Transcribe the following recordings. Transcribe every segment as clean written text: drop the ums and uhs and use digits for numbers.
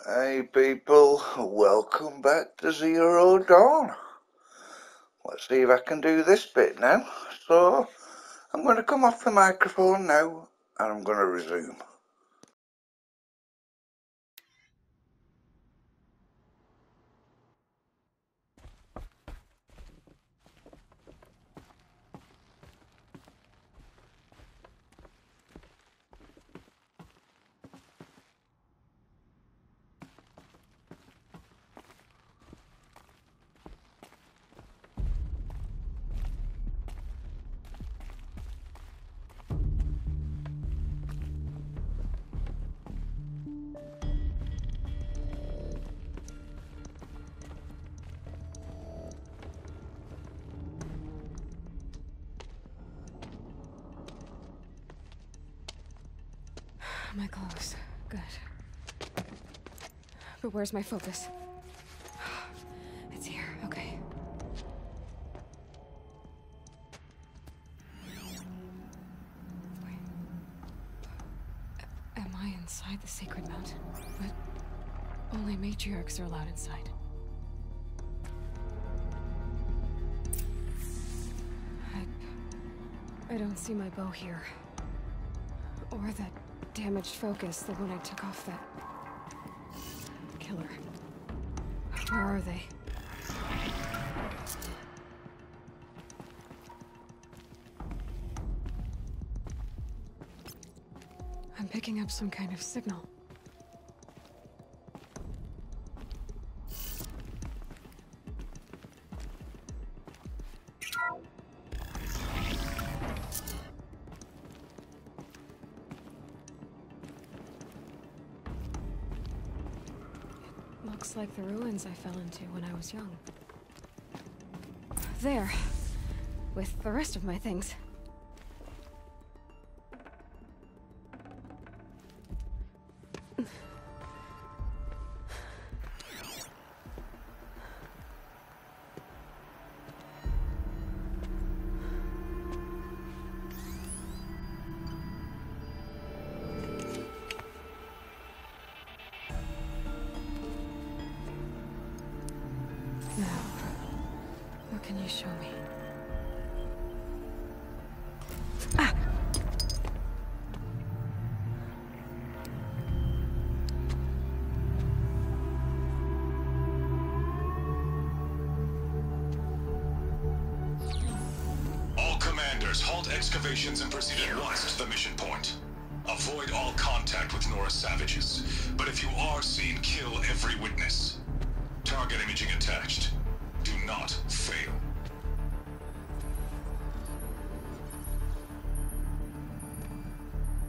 Hey people, welcome back to Zero Dawn. Let's see if I can do this bit now. So, I'm going to come off the microphone now and I'm going to resume. My clothes. Good. But where's my focus? It's here. Okay. Wait. Am I inside the Sacred Mountain? But only matriarchs are allowed inside. I don't see my bow here. Or that damaged focus, the one I took off that killer. Where are they? I'm picking up some kind of signal. Looks like the ruins I fell into when I was young. There. With the rest of my things. Now, what can you show me? Ah! All commanders, halt excavations and proceed at once to the mission point. Avoid all contact with Nora savages, but if you are seen, kill every witness. Target imaging attached. Do not fail.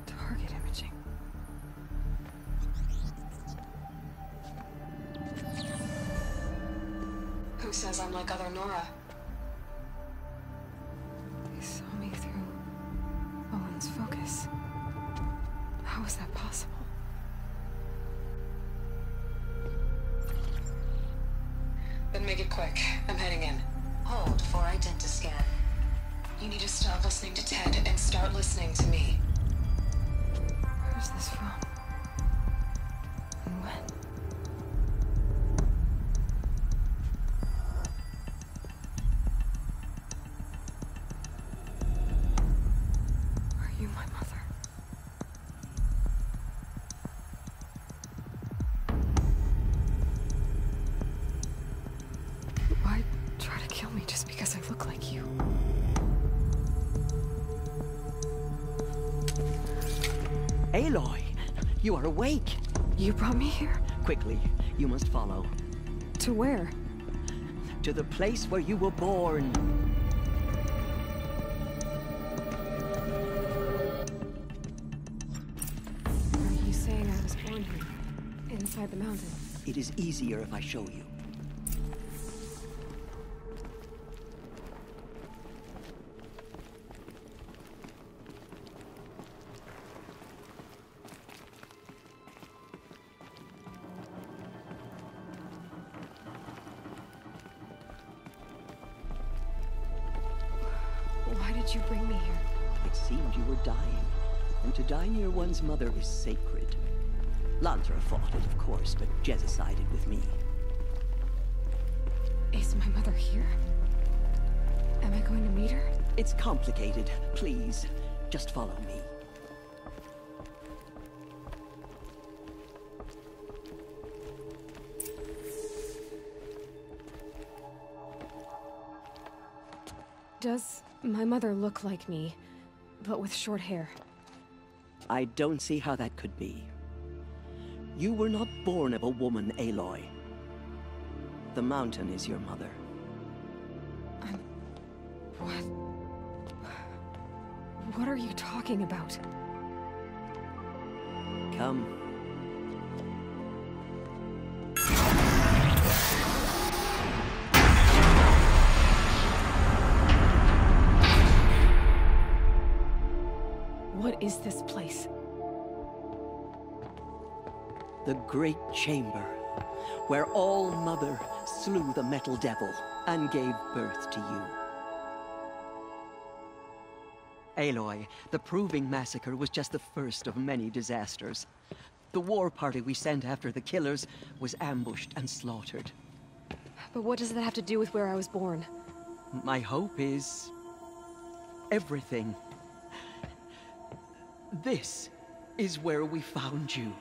Target imaging. Who says I'm like other Nora? They saw me through Owen's focus. How is that possible? Then make it quick. I'm heading in. Hold for identiscan. You need to stop listening to Ted and start listening to me. Where's this from? And when? Are you my mother? Why try to kill me just because I look like you? Aloy, you are awake. You brought me here? Quickly, you must follow. To where? To the place where you were born. Are you saying I was born here? Inside the mountain? It is easier if I show you. Why did you bring me here? It seemed you were dying, and to die near one's mother is sacred. Lantra fought it, of course, but Jezza sided with me. Is my mother here? Am I going to meet her? It's complicated. Please, just follow me. Does my mother look like me, but with short hair? I don't see how that could be. You were not born of a woman, Aloy. The mountain is your mother. What? What are you talking about? Come. What is this place? The Great Chamber, where All-Mother slew the Metal Devil and gave birth to you. Aloy, the Proving Massacre was just the first of many disasters. The war party we sent after the killers was ambushed and slaughtered. But what does that have to do with where I was born? My hope is... everything. This is where we found you.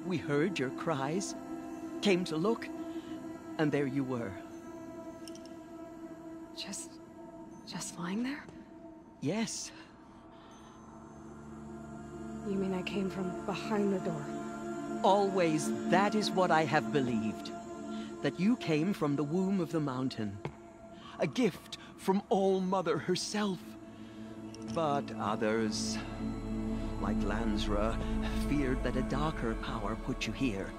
We heard your cries, came to look, and there you were. Just lying there? Yes. You mean I came from behind the door? Always, that is what I have believed. That you came from the womb of the mountain. A gift from All-Mother herself. But others, like Lansra, feared that a darker power put you here.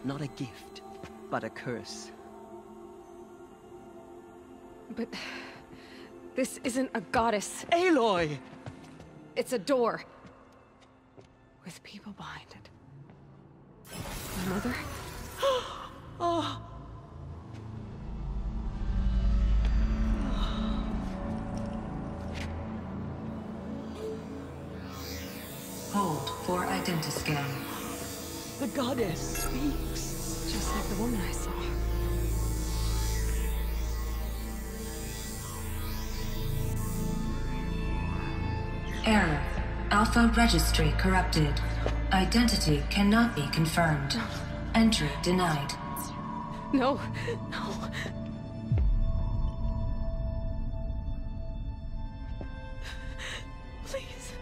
Not a gift, but a curse. But... this isn't a goddess. Aloy! It's a door. With people behind it. My mother? Oh! Hold for identiscan. The goddess speaks. Just like the woman I saw. Error. Alpha registry corrupted. Identity cannot be confirmed. Entry denied. No, no. Please.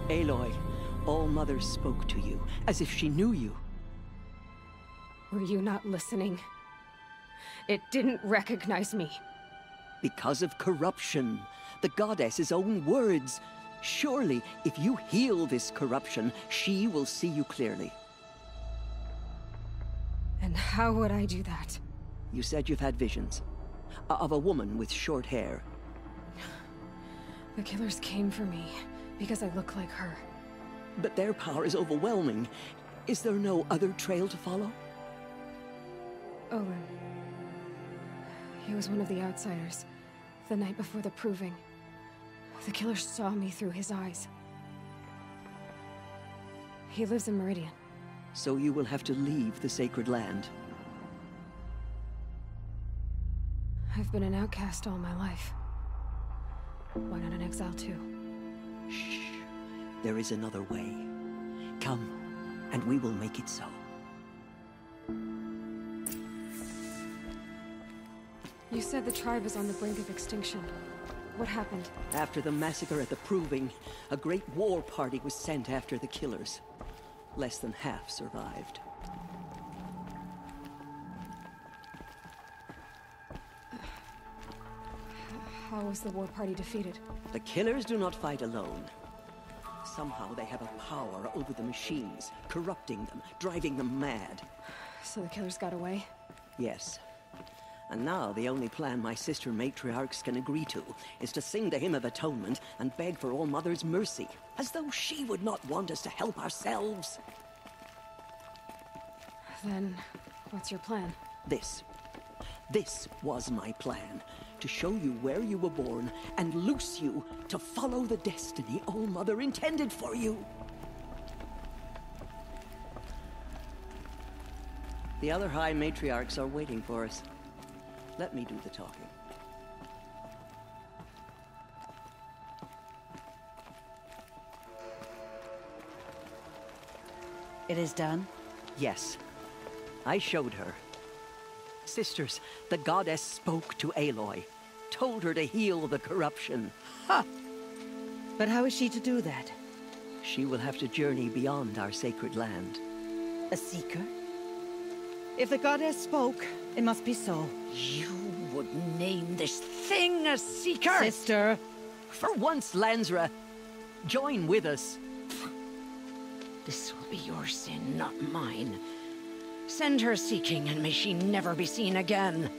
Aloy, All-Mother spoke to you, as if she knew you. Were you not listening? It didn't recognize me. Because of corruption. The goddess's own words. Surely, if you heal this corruption, she will see you clearly. And how would I do that? You said you've had visions. Of a woman with short hair. The killers came for me, because I look like her. But their power is overwhelming. Is there no other trail to follow? Owen. He was one of the outsiders. The night before the Proving. The killers saw me through his eyes. He lives in Meridian. So you will have to leave the sacred land. I've been an outcast all my life. Why not an exile too? Shh. There is another way. Come, and we will make it so. You said the tribe is on the brink of extinction. What happened? After the massacre at the Proving, a great war party was sent after the killers. Less than half survived. How was the war party defeated? The killers do not fight alone. Somehow they have a power over the machines, corrupting them, driving them mad. So the killers got away? Yes. And now the only plan my sister matriarchs can agree to is to sing the Hymn of Atonement and beg for All Mother's mercy, as though she would not want us to help ourselves. Then, what's your plan? This was my plan. To show you where you were born and loose you to follow the destiny All Mother intended for you. The other High Matriarchs are waiting for us. Let me do the talking. It is done? Yes. I showed her. Sisters, the goddess spoke to Aloy, told her to heal the corruption. Ha! But how is she to do that? She will have to journey beyond our sacred land. A seeker? If the goddess spoke, it must be so. You would name this thing a seeker? Sister! For once, Lansra, join with us. This will be your sin, not mine. Send her seeking, and may she never be seen again.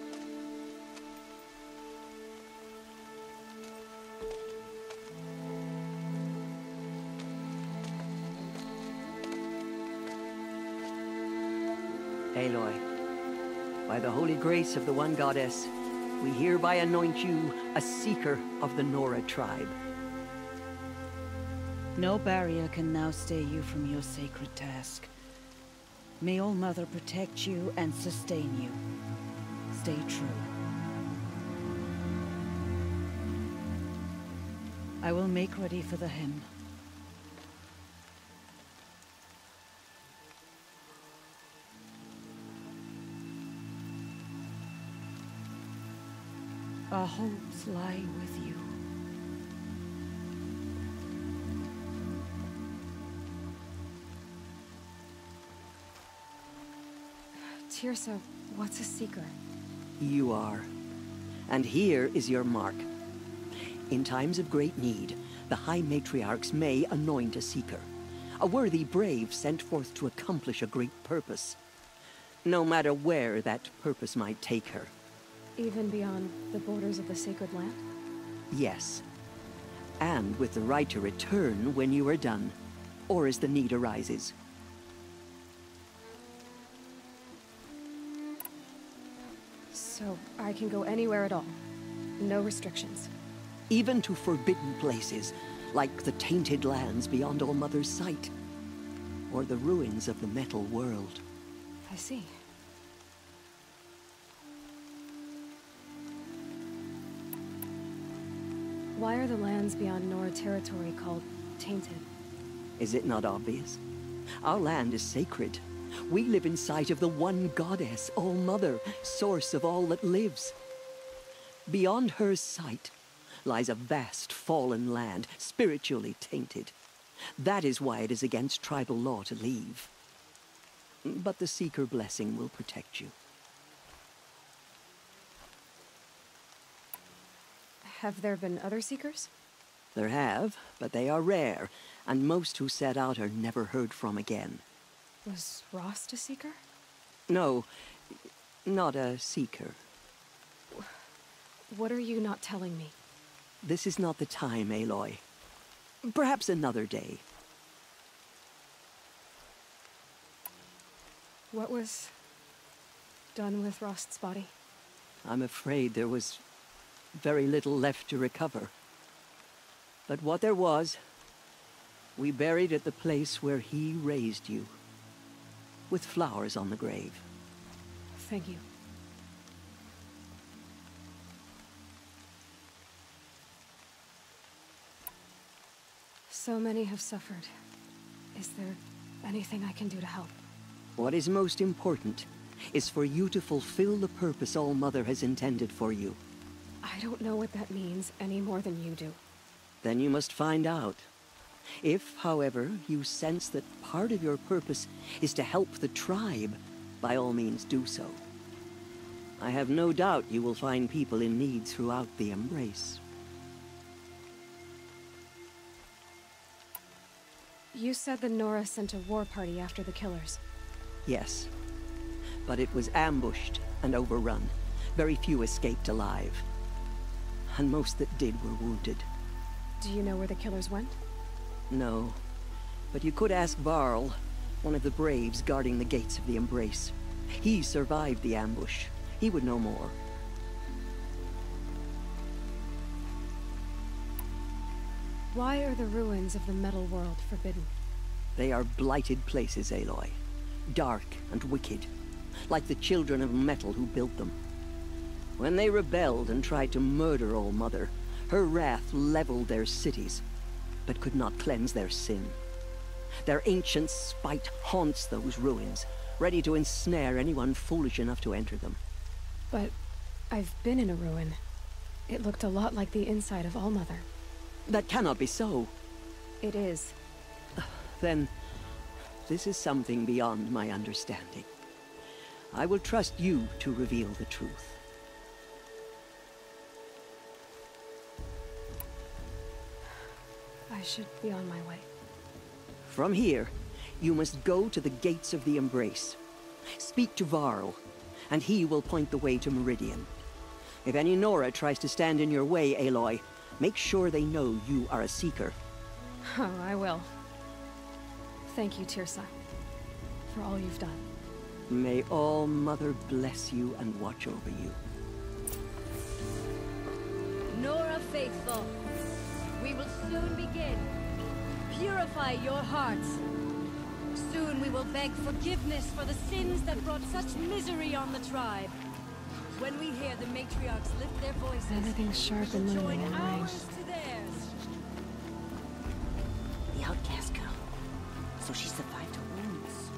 Aloy, by the holy grace of the One Goddess, we hereby anoint you a seeker of the Nora tribe. No barrier can now stay you from your sacred task. May All Mother protect you and sustain you. Stay true. I will make ready for the hymn. Our hopes lie with you. Teersa, what's a seeker? You are. And here is your mark. In times of great need, the High Matriarchs may anoint a seeker. A worthy brave sent forth to accomplish a great purpose. No matter where that purpose might take her. Even beyond the borders of the sacred land? Yes. And with the right to return when you are done, or as the need arises. So, I can go anywhere at all? No restrictions? Even to forbidden places, like the tainted lands beyond All Mother's sight. Or the ruins of the metal world. I see. Why are the lands beyond Nora territory called tainted? Is it not obvious? Our land is sacred. We live in sight of the One Goddess, All Mother, source of all that lives. Beyond her sight lies a vast fallen land, spiritually tainted. That is why it is against tribal law to leave. But the Seeker blessing will protect you. Have there been other Seekers? There have, but they are rare, and most who set out are never heard from again. Was Rost a Seeker? No, not a Seeker. What are you not telling me? This is not the time, Aloy. Perhaps another day. What was done with Rost's body? I'm afraid there was very little left to recover. But what there was, we buried at the place where he raised you, with flowers on the grave. Thank you. So many have suffered. Is there anything I can do to help? What is most important is for you to fulfill the purpose All Mother has intended for you. I don't know what that means any more than you do. Then you must find out. If, however, you sense that part of your purpose is to help the tribe, by all means do so. I have no doubt you will find people in need throughout the Embrace. You said the Nora sent a war party after the killers. Yes, but it was ambushed and overrun. Very few escaped alive. And most that did were wounded. Do you know where the killers went? No. But you could ask Varl, one of the Braves guarding the gates of the Embrace. He survived the ambush. He would know more. Why are the ruins of the metal world forbidden? They are blighted places, Aloy. Dark and wicked. Like the children of metal who built them. When they rebelled and tried to murder All Mother, her wrath leveled their cities, but could not cleanse their sin. Their ancient spite haunts those ruins, ready to ensnare anyone foolish enough to enter them. But I've been in a ruin. It looked a lot like the inside of All Mother. That cannot be so. It is. Then, this is something beyond my understanding. I will trust you to reveal the truth. I should be on my way. From here, you must go to the gates of the Embrace. Speak to Varl, and he will point the way to Meridian. If any Nora tries to stand in your way, Aloy, make sure they know you are a Seeker. Oh, I will. Thank you, Teersa, for all you've done. May All Mother bless you and watch over you. Nora Faithful, we will soon begin. Purify your hearts. Soon we will beg forgiveness for the sins that brought such misery on the tribe. When we hear the matriarchs lift their voices, Everything's sharp and we will moving join in range. ours to theirs. The outcast girl. So she survived her wounds.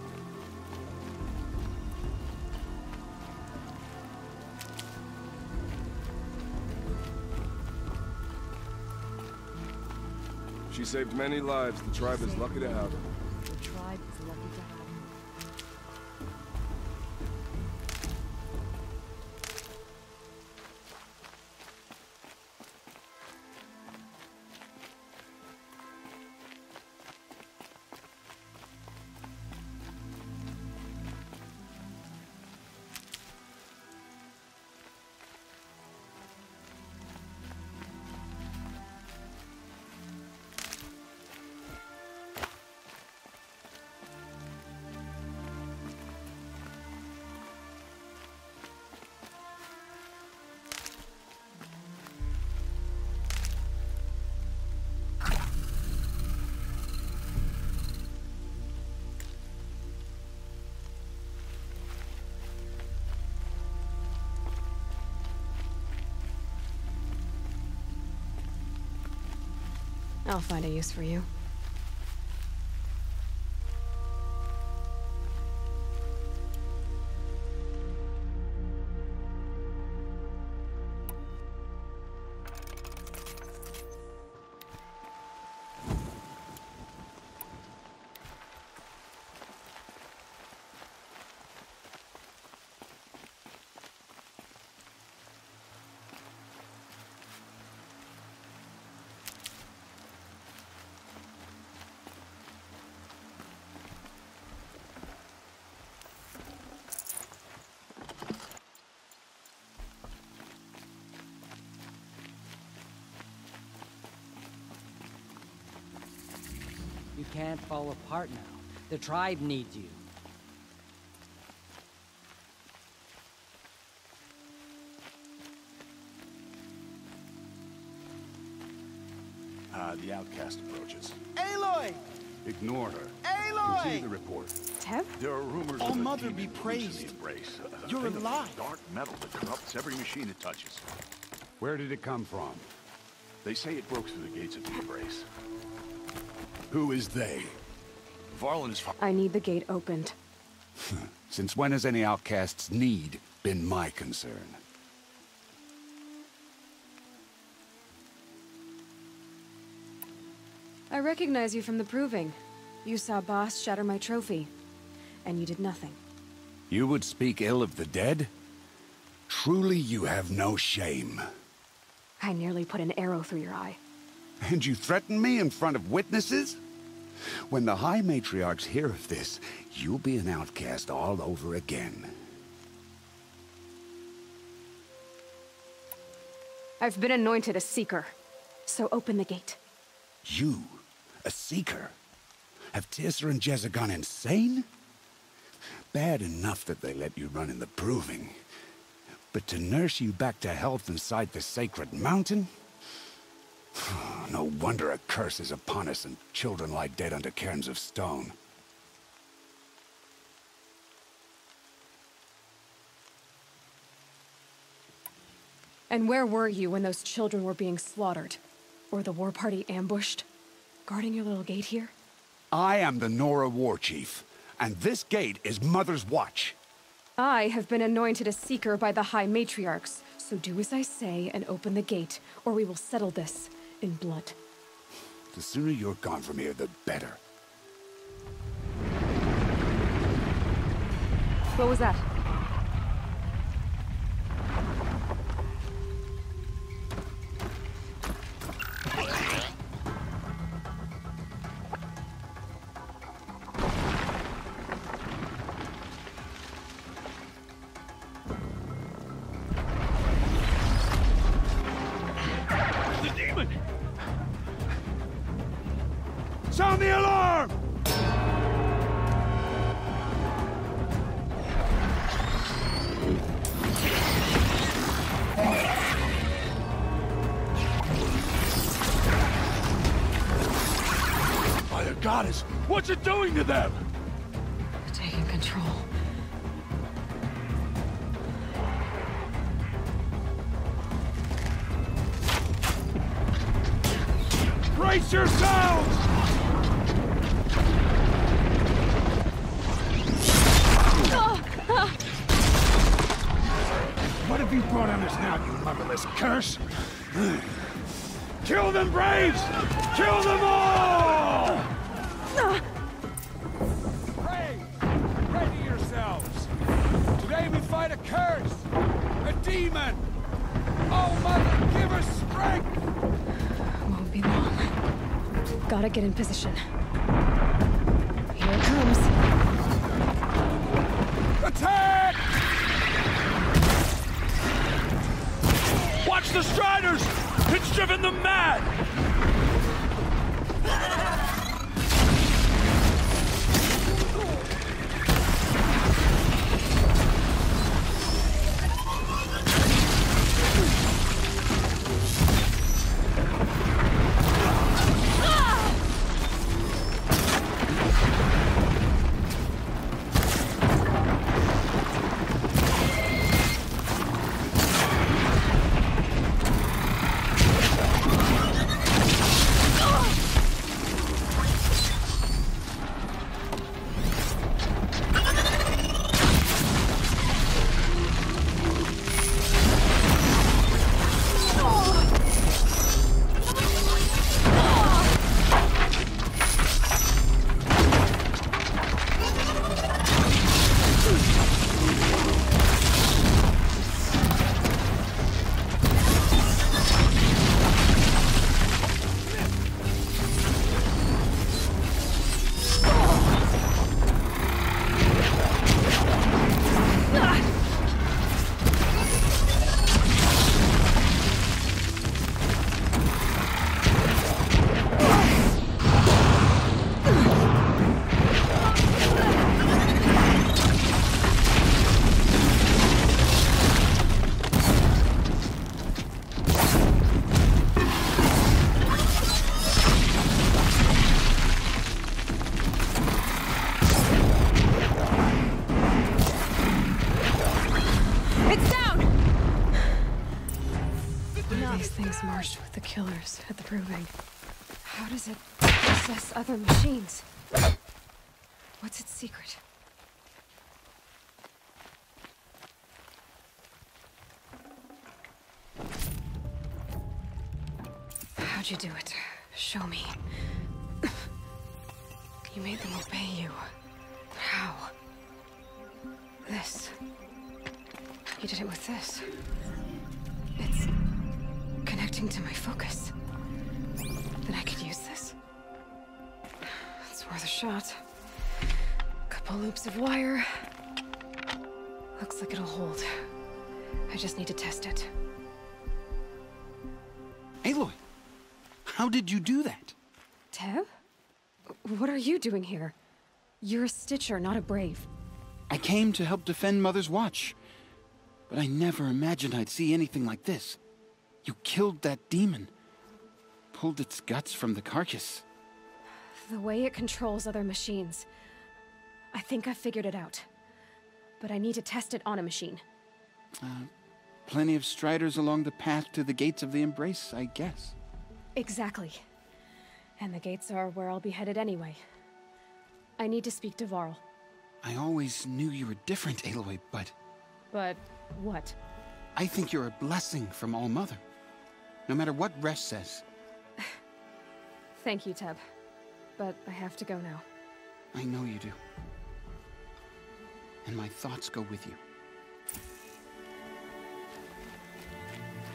She saved many lives. The tribe is lucky to have her. The tribe is lucky to have her. I'll find a use for you. You can't fall apart now. The tribe needs you. The outcast approaches. Aloy! Ignore her. Aloy! Continue the report. Tev? There are rumors All of a Mother demon be loose in praised. the Embrace. A You're thing of alive. Dark metal that corrupts every machine it touches. Where did it come from? They say it broke through the gates of the Embrace. Who is they? Varl and his I need the gate opened. Since when has any outcast's need been my concern? I recognize you from the Proving. You saw Boss shatter my trophy, and you did nothing. You would speak ill of the dead? Truly you have no shame. I nearly put an arrow through your eye. And you threaten me in front of witnesses? When the High Matriarchs hear of this, you'll be an outcast all over again. I've been anointed a Seeker. So open the gate. You? A Seeker? Have Teersa and Jezza gone insane? Bad enough that they let you run in the Proving. But to nurse you back to health inside the Sacred Mountain? No wonder a curse is upon us and children lie dead under cairns of stone. And where were you when those children were being slaughtered? Or the war party ambushed? Guarding your little gate here? I am the Nora War Chief, and this gate is Mother's watch. I have been anointed a Seeker by the High Matriarchs, so do as I say and open the gate, or we will settle this in blood. The sooner you're gone from here, the better. What was that? Sound the alarm! By the goddess, what's it doing to them? Taking control. Brace yourselves! What have you brought on us now, you motherless curse? Kill them, Braves! Kill them all! Pray! Pray to yourselves! Today we fight a curse! A demon! Oh, Mother, give us strength! Won't be long. Gotta get in position. Here it comes. Attack! Watch the Striders! It's driven them mad! Marched with the killers at the Proving. How does it possess other machines? What's its secret? How'd you do it? Show me. You made them obey you. How? This. You did it with this. It's connecting to my focus. Then I could use this. It's worth a shot. Couple loops of wire. Looks like it'll hold. I just need to test it. Aloy, how did you do that? Teb? What are you doing here? You're a Stitcher, not a Brave. I came to help defend Mother's Watch, but I never imagined I'd see anything like this. You killed that demon, pulled its guts from the carcass. The way it controls other machines. I think I figured it out. But I need to test it on a machine. Plenty of Striders along the path to the gates of the Embrace, I guess. Exactly. And the gates are where I'll be headed anyway. I need to speak to Varl. I always knew you were different, Aloy, but... But what? I think you're a blessing from All-Mother. No matter what Resh says. Thank you, Teb. But I have to go now. I know you do. And my thoughts go with you.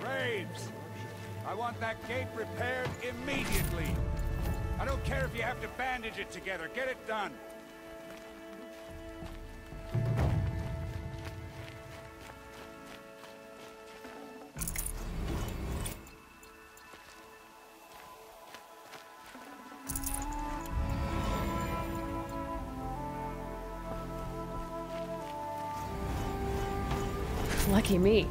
Braves! I want that gate repaired immediately. I don't care if you have to bandage it together. Get it done. Lucky me.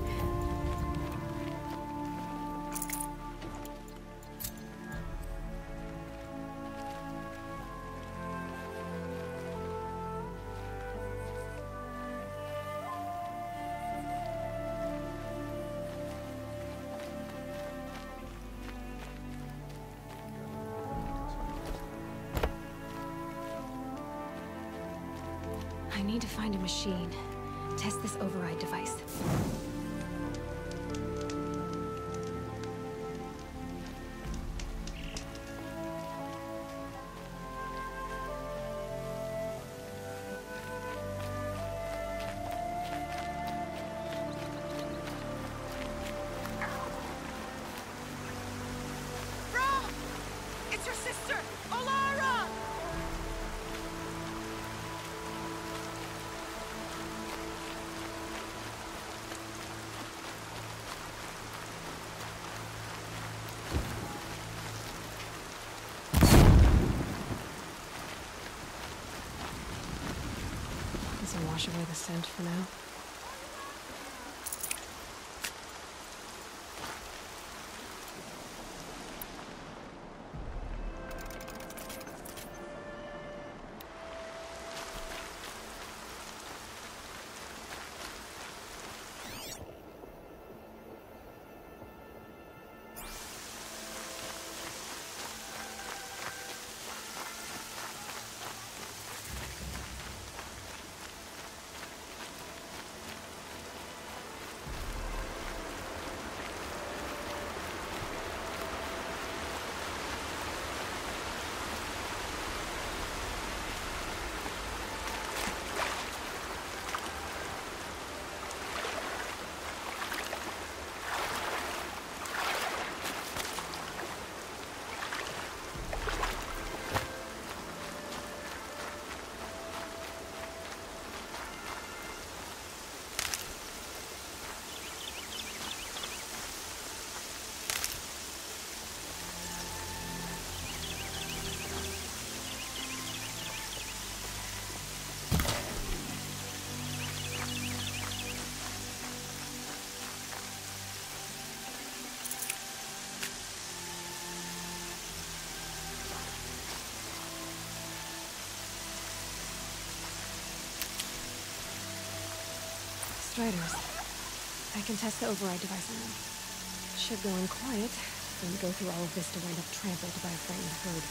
I need to find a machine. Test this override device. It's your sister, Alara! This will wash away the scent for now. Striders. I can test the override device on them. Should go in quiet, then go through all of this to wind up trampled by a frightened herd.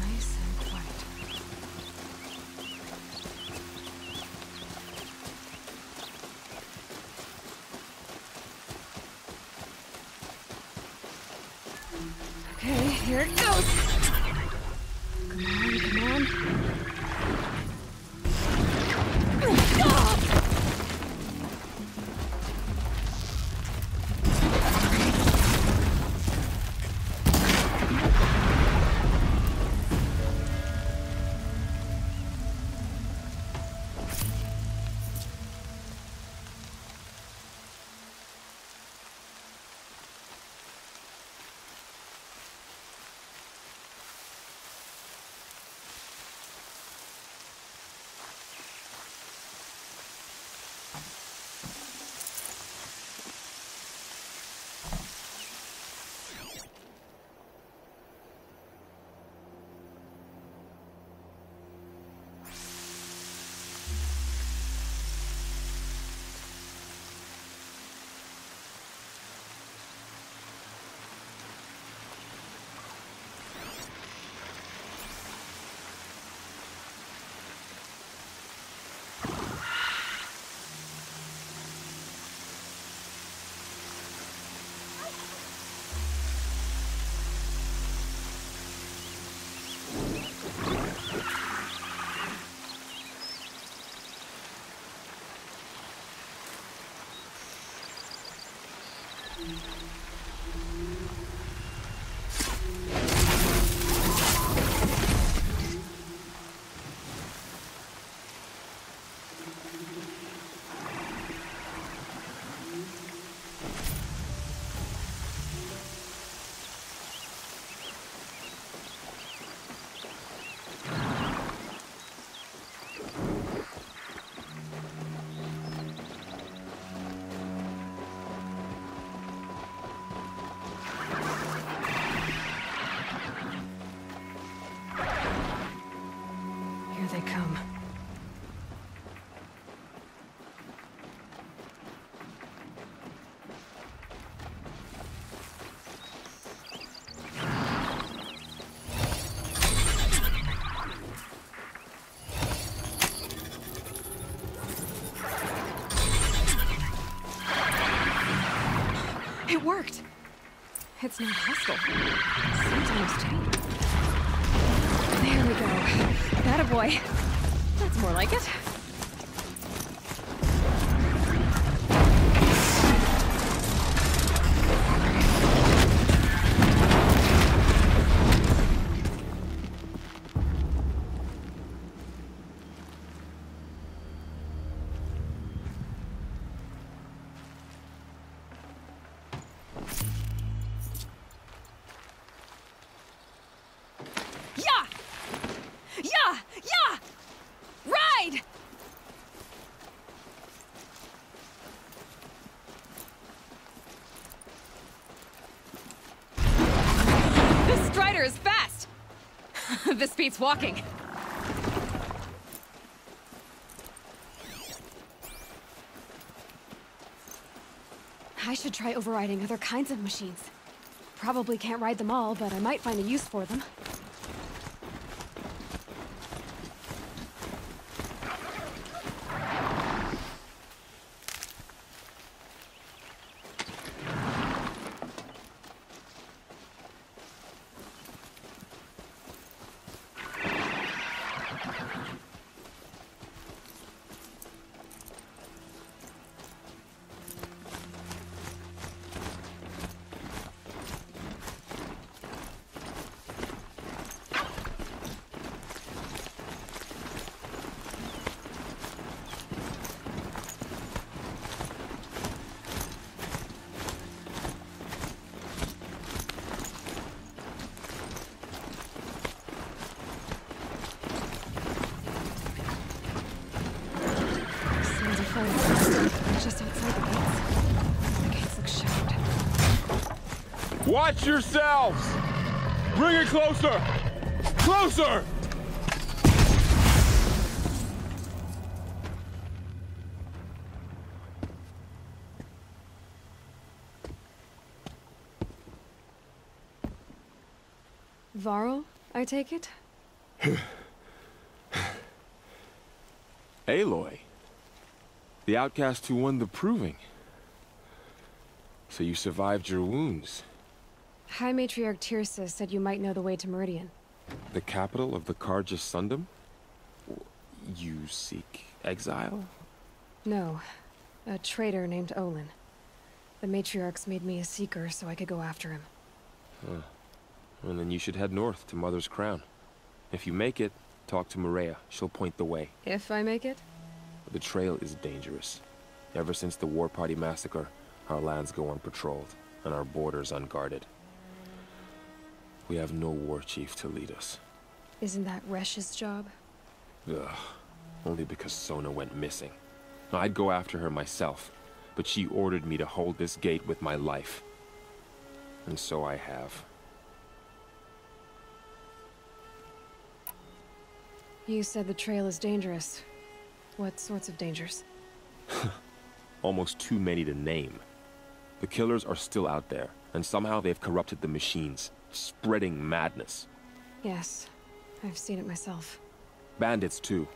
Nice and quiet. Okay, here it goes! Come on, come on. Here they come. It worked! It's not hostile. Seems almost tame. There we go. Attaboy. That's more like it. Ride! This Strider is fast! This beats walking. I should try overriding other kinds of machines. Probably can't ride them all, but I might find a use for them. Just outside the gates. The gates look shuttered. Watch yourselves! Bring it closer! Closer! Varl, I take it? Aloy. The outcast who won the proving. So you survived your wounds. High Matriarch Tirsa said you might know the way to Meridian. The capital of the Carja Sundom? You seek exile? No. A traitor named Olin. The Matriarchs made me a seeker so I could go after him. Huh. Well, then you should head north to Mother's Crown. If you make it, talk to Maria. She'll point the way. If I make it? The trail is dangerous. Ever since the War Party massacre, our lands go unpatrolled, and our borders unguarded. We have no war chief to lead us. Isn't that Resh's job? Ugh. Only because Sona went missing. I'd go after her myself, but she ordered me to hold this gate with my life. And so I have. You said the trail is dangerous. What sorts of dangers? Almost too many to name. The killers are still out there, and somehow they've corrupted the machines, spreading madness. Yes, I've seen it myself. Bandits, too.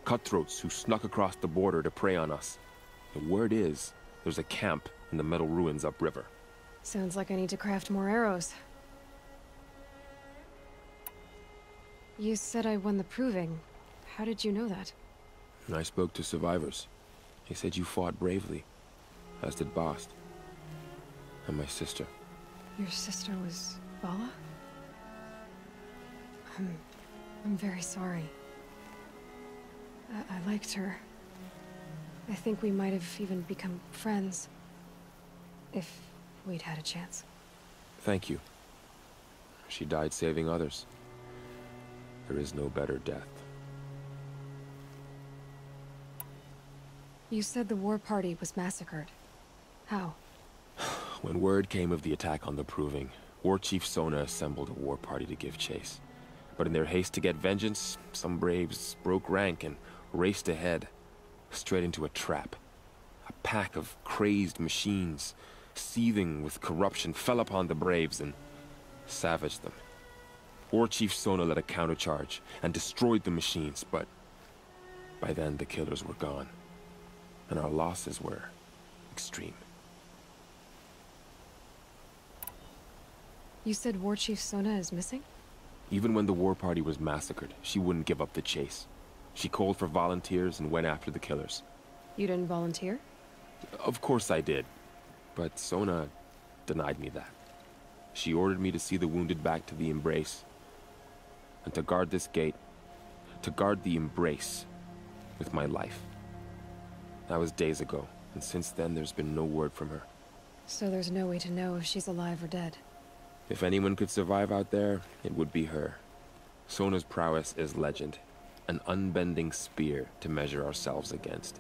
Cutthroats who snuck across the border to prey on us. The word is, there's a camp in the metal ruins upriver. Sounds like I need to craft more arrows. You said I won the proving. How did you know that? I spoke to survivors. They said you fought bravely, as did Bast. And my sister. Your sister was Vala? I'm very sorry. I liked her. I think we might have even become friends. If we'd had a chance. Thank you. She died saving others. There is no better death. You said the war party was massacred. How? When word came of the attack on the Proving, War Chief Sona assembled a war party to give chase. But in their haste to get vengeance, some braves broke rank and raced ahead, straight into a trap. A pack of crazed machines, seething with corruption, fell upon the braves and savaged them. War Chief Sona led a countercharge and destroyed the machines, but by then the killers were gone, and our losses were extreme. You said War Chief Sona is missing? Even when the war party was massacred, she wouldn't give up the chase. She called for volunteers and went after the killers. You didn't volunteer? Of course I did, but Sona denied me that. She ordered me to see the wounded back to the Embrace, and to guard this gate, to guard the Embrace with my life. That was days ago, and since then there's been no word from her. So there's no way to know if she's alive or dead? If anyone could survive out there, it would be her. Sona's prowess is legend, an unbending spear to measure ourselves against.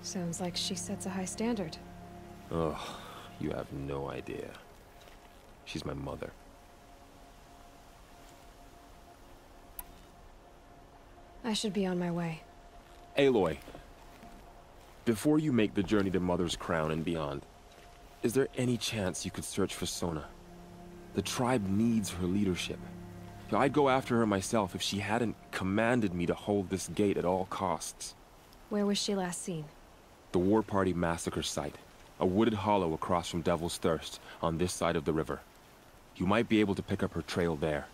Sounds like she sets a high standard. Ugh, you have no idea. She's my mother. I should be on my way. Aloy, before you make the journey to Mother's Crown and beyond, is there any chance you could search for Sona? The tribe needs her leadership. I'd go after her myself if she hadn't commanded me to hold this gate at all costs. Where was she last seen? The War Party massacre site. A wooded hollow across from Devil's Thirst, on this side of the river. You might be able to pick up her trail there.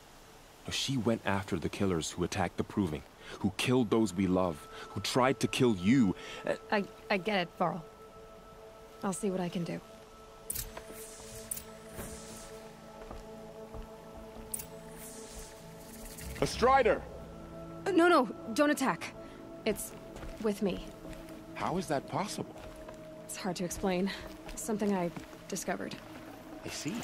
She went after the killers who attacked the Proving, who killed those we love, who tried to kill you. I get it, Varl. I'll see what I can do. A Strider! No, don't attack. It's with me. How is that possible? It's hard to explain. Something I discovered. I see.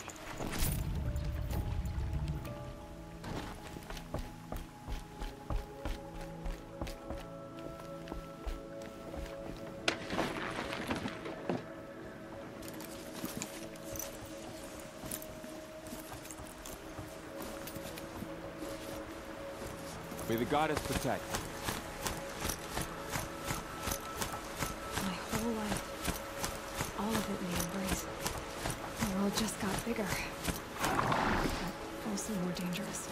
May the goddess protect. My whole life, all of it in the Embrace. The world just got bigger, but also more dangerous.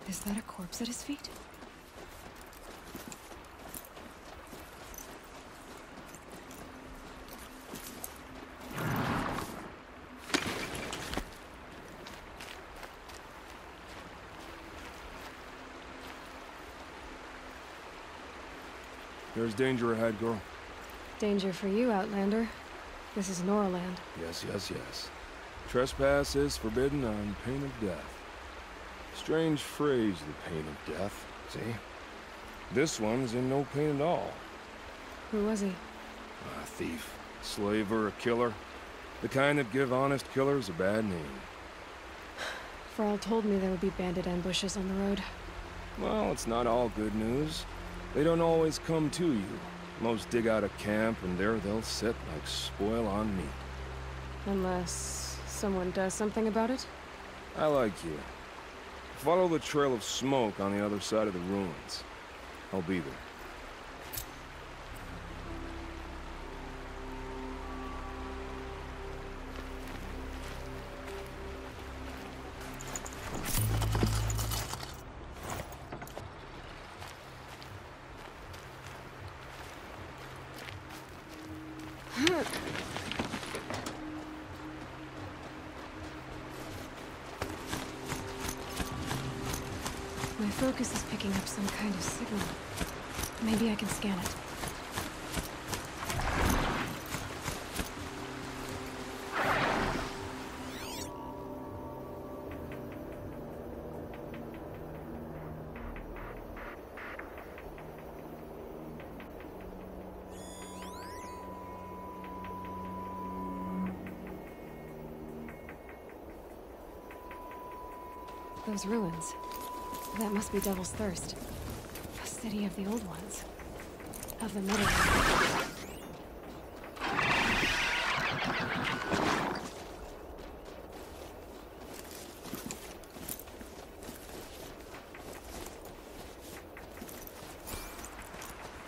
Is that a corpse at his feet? There's danger ahead, girl. Danger for you, Outlander. This is Noraland. Yes, yes, yes. Trespass is forbidden on pain of death. Strange phrase, the pain of death, see? This one's in no pain at all. Who was he? A thief, slaver, a killer. The kind that give honest killers a bad name. Thrall told me there would be bandit ambushes on the road. Well, it's not all good news. They don't always come to you. Most dig out a camp, and there they'll sit like spoil on meat. Unless someone does something about it? I like you. Follow the trail of smoke on the other side of the ruins. I'll be there. My focus is picking up some kind of signal. Maybe I can scan it. Those ruins. That must be Devil's Thirst. A city of the old ones. Of the Middle.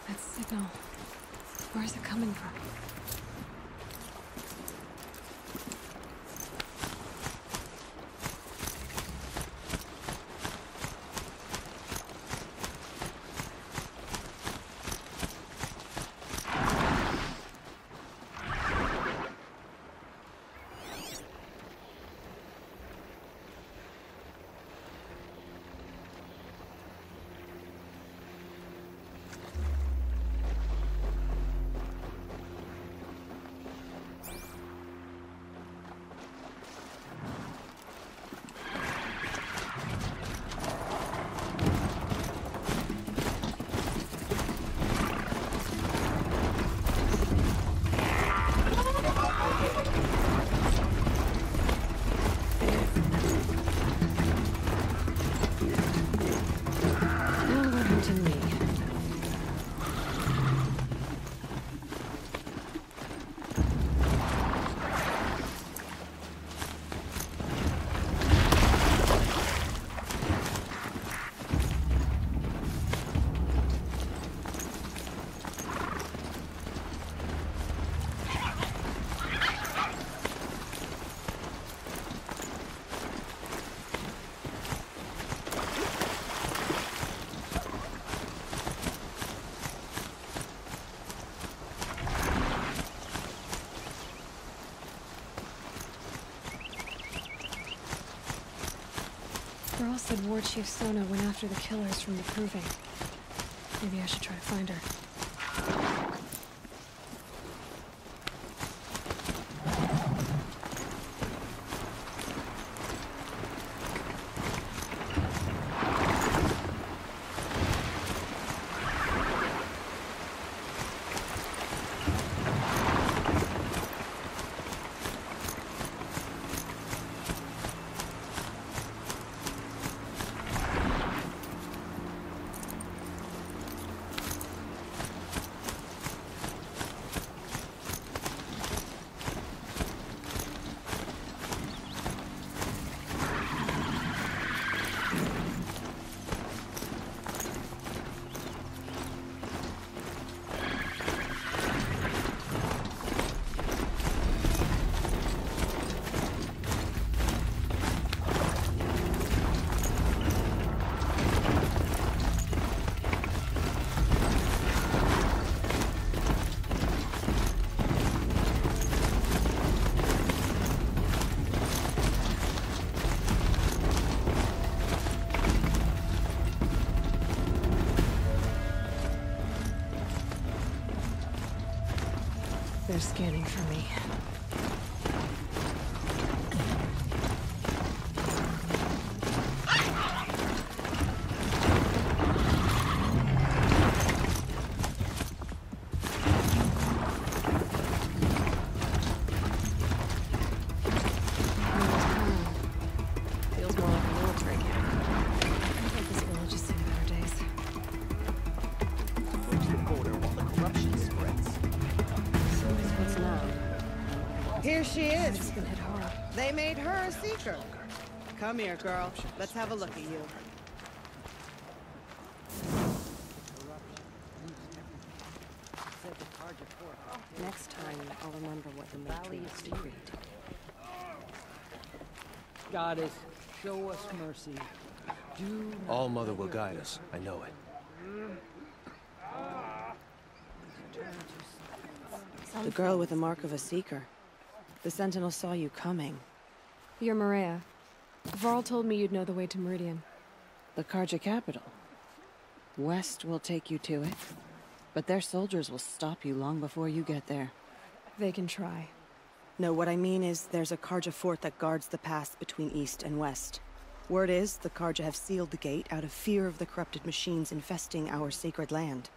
That signal. Where is it coming from? Thrall said War Chief Sona went after the killers from the Proving. Maybe I should try to find her. They're scanning for me. Feels more like a military camp. I think this village has seen better days. What's now? Here she is. It's been hit hard. They made her a seeker. Come here, girl. Let's have a look at you. Next time, I'll remember what the Matrix decreed. Goddess, show us mercy. Do All Mother will guide us. I know it. The girl with the mark of a seeker. The Sentinel saw you coming. You're Maria. Varl told me you'd know the way to Meridian. The Carja capital. West will take you to it, but their soldiers will stop you long before you get there. They can try. No, what I mean is there's a Carja fort that guards the pass between East and West. Word is the Carja have sealed the gate out of fear of the corrupted machines infesting our sacred land.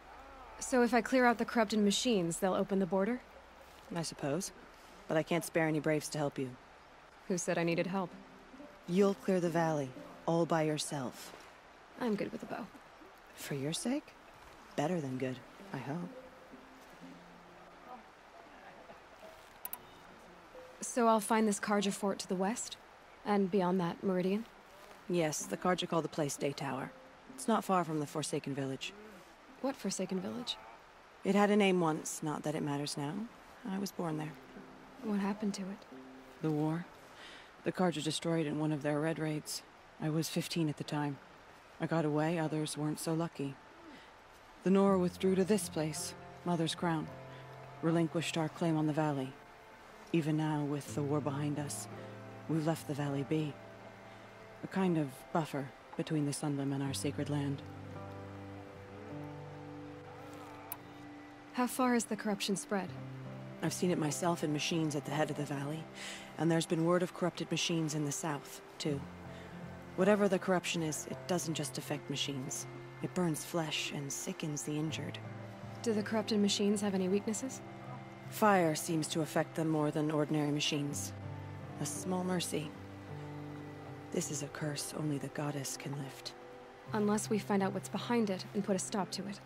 So if I clear out the corrupted machines, they'll open the border? I suppose. But I can't spare any braves to help you. Who said I needed help? You'll clear the valley, all by yourself. I'm good with a bow. For your sake? Better than good, I hope. So I'll find this Carja fort to the west? And beyond that, Meridian? Yes, the Carja call the place Day Tower. It's not far from the Forsaken Village. What Forsaken Village? It had a name once, not that it matters now. I was born there. What happened to it? The war. The Carja destroyed in one of their red raids. I was 15 at the time. I got away, others weren't so lucky. The Nora withdrew to this place, Mother's Crown. Relinquished our claim on the valley. Even now, with the war behind us, we've left the valley be. A kind of buffer between the Sunlim and our sacred land. How far has the corruption spread? I've seen it myself in machines at the head of the valley, and there's been word of corrupted machines in the south, too. Whatever the corruption is, it doesn't just affect machines. It burns flesh and sickens the injured. Do the corrupted machines have any weaknesses? Fire seems to affect them more than ordinary machines. A small mercy. This is a curse only the goddess can lift. Unless we find out what's behind it and put a stop to it.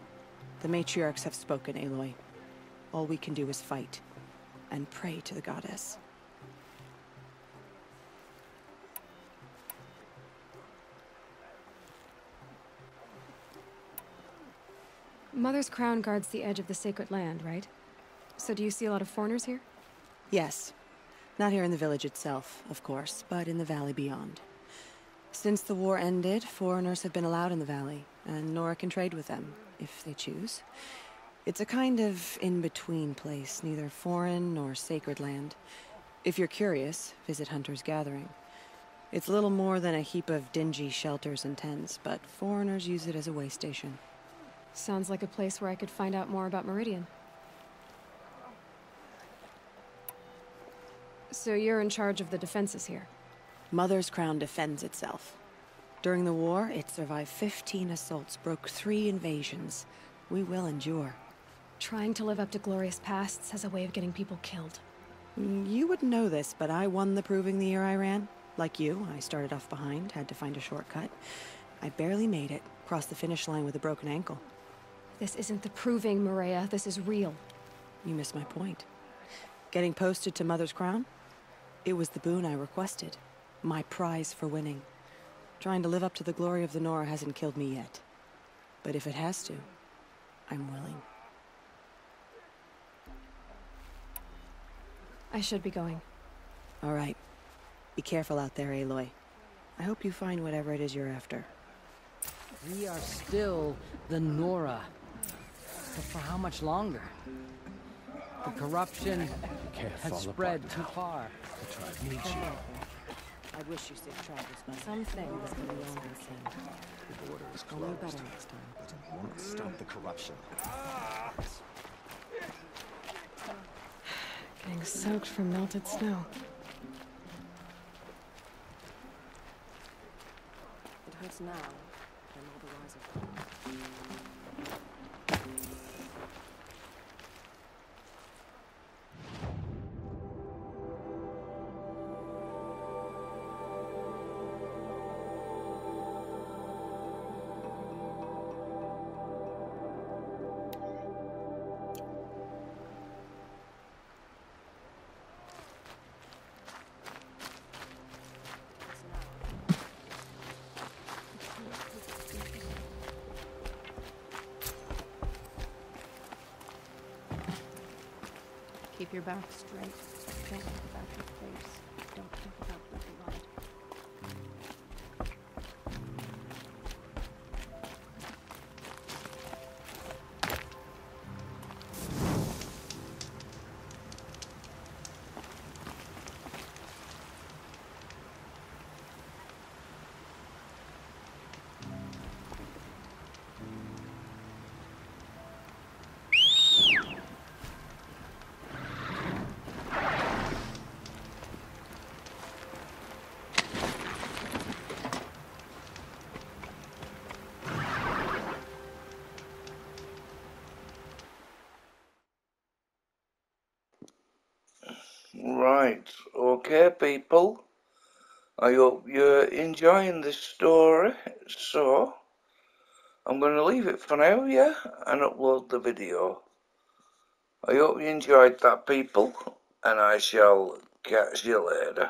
The matriarchs have spoken, Aloy. All we can do is fight, and pray to the goddess. Mother's Crown guards the edge of the sacred land, right? So do you see a lot of foreigners here? Yes. Not here in the village itself, of course, but in the valley beyond. Since the war ended, foreigners have been allowed in the valley, and Nora can trade with them, if they choose. It's a kind of in-between place, neither foreign nor sacred land. If you're curious, visit Hunter's Gathering. It's little more than a heap of dingy shelters and tents, but foreigners use it as a way station. Sounds like a place where I could find out more about Meridian. So you're in charge of the defenses here? Mother's Crown defends itself. During the war, it survived 15 assaults, broke 3 invasions. We will endure. Trying to live up to glorious pasts has a way of getting people killed. You wouldn't know this, but I won the Proving the year I ran. Like you, I started off behind, had to find a shortcut. I barely made it, crossed the finish line with a broken ankle. This isn't the Proving, Maria. This is real. You missed my point. Getting posted to Mother's Crown? It was the boon I requested. My prize for winning. Trying to live up to the glory of the Nora hasn't killed me yet. But if it has to, I'm willing. I should be going. All right. Be careful out there, Aloy. I hope you find whatever it is you're after. We are still the Nora. But for how much longer? The corruption has spread too far. I wish you safe travels, but some things can be unseen. The border is Only closed, better next time. but it won't stop the corruption. getting soaked from melted snow. It hurts now, and all the rise of dawn. Keep your back straight. Don't look about your face. Don't think about the blood. Right, okay people, I hope you're enjoying this story, so I'm going to leave it for now, yeah, and upload the video. I hope you enjoyed that, people, and I shall catch you later.